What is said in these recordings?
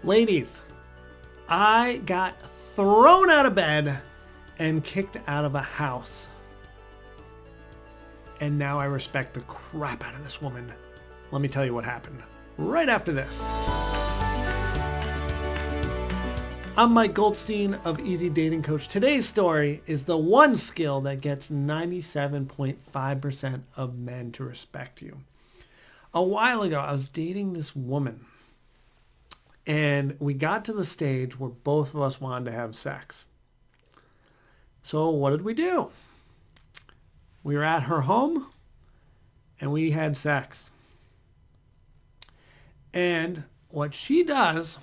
Ladies, I got thrown out of bed and kicked out of a house. And now I respect the crap out of this woman. Let me tell you what happened right after this. I'm Mike Goldstein of Easy Dating Coach. Today's story is the one skill that gets 97.5% of men to respect you. A while ago, I was dating this woman, and we got to the stage where both of us wanted to have sex. So what did we do? We were at her home, and we had sex. And what she does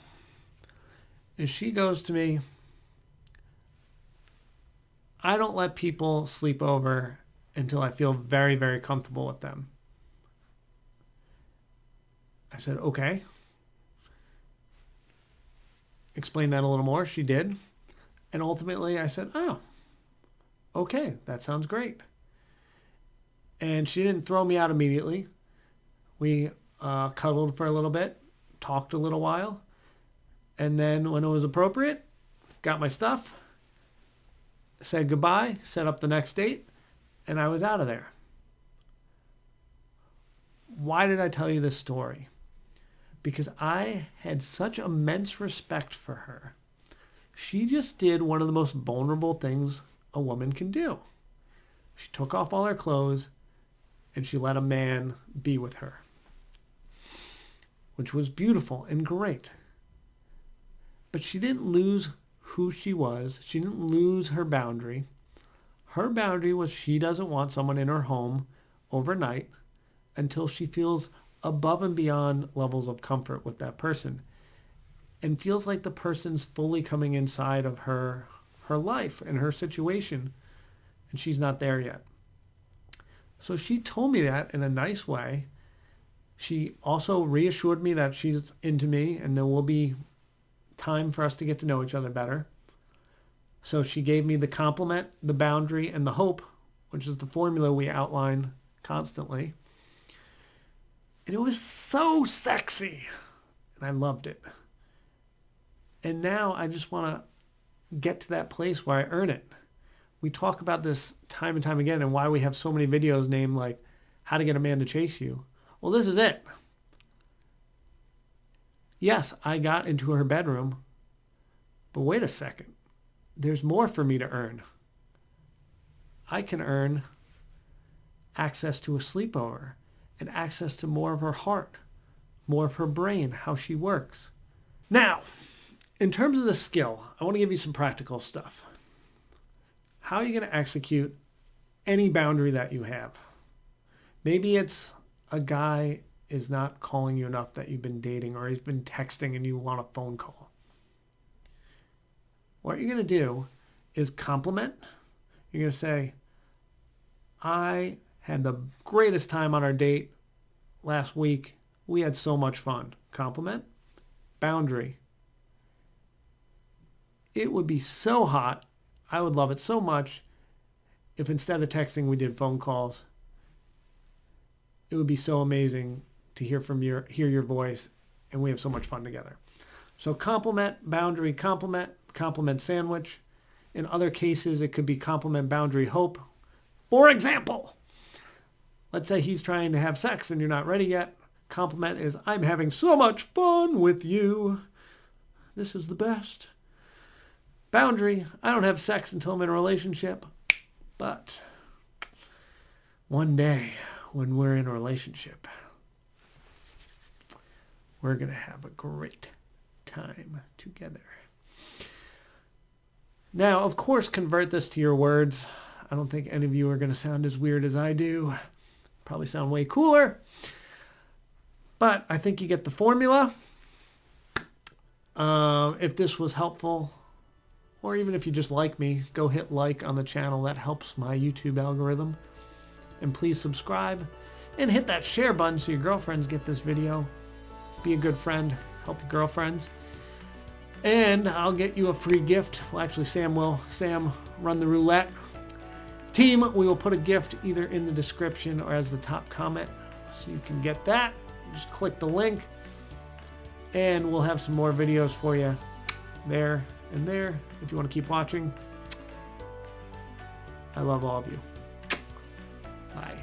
is she goes to me, I don't let people sleep over until I feel very, very comfortable with them. I said, okay. Explain that a little more. She did. And ultimately I said, oh, okay, that sounds great. And she didn't throw me out immediately. We cuddled for a little bit, talked a little while. And then when it was appropriate, got my stuff, said goodbye, set up the next date, and I was out of there. Why did I tell you this story? Because I had such immense respect for her. She just did one of the most vulnerable things a woman can do. She took off all her clothes and she let a man be with her, which was beautiful and great. But she didn't lose who she was. She didn't lose her boundary. Her boundary was she doesn't want someone in her home overnight until she feels above and beyond levels of comfort with that person and feels like the person's fully coming inside of her life and her situation, and she's not there yet. So she told me that in a nice way. She also reassured me that she's into me and there will be time for us to get to know each other better. So she gave me the compliment, the boundary, and the hope, which is the formula we outline constantly. And it was so sexy. And I loved it. And now I just want to get to that place where I earn it. We talk about this time and time again and why we have so many videos named like how to get a man to chase you. Well, this is it. Yes, I got into her bedroom, but wait a second. There's more for me to earn. I can earn access to a sleepover and access to more of her heart, more of her brain, how she works. Now, in terms of the skill, I want to give you some practical stuff. How are you going to execute any boundary that you have? Maybe it's a guy is not calling you enough that you've been dating, or he's been texting and you want a phone call. What you're going to do is compliment. You're going to say, I had the greatest time on our date last week. We had so much fun. Compliment. Boundary. It would be so hot. I would love it so much if instead of texting we did phone calls. It would be so amazing to hear your voice, and we have so much fun together. So compliment, boundary, compliment sandwich. In other cases, it could be compliment, boundary, hope. For example, let's say he's trying to have sex and you're not ready yet. Compliment is, I'm having so much fun with you. This is the best. Boundary, I don't have sex until I'm in a relationship, but one day when we're in a relationship, we're going to have a great time together. Now, of course, convert this to your words. I don't think any of you are going to sound as weird as I do. Probably sound way cooler. But I think you get the formula. If this was helpful, or even if you just like me, go hit like on the channel. That helps my YouTube algorithm. And please subscribe and hit that share button so your girlfriends get this video. Be a good friend. Help your girlfriends. And I'll get you a free gift. Well, actually, Sam will. Sam, run the roulette. Team, we will put a gift either in the description or as the top comment so you can get that. Just click the link. And we'll have some more videos for you there and there if you want to keep watching. I love all of you. Bye.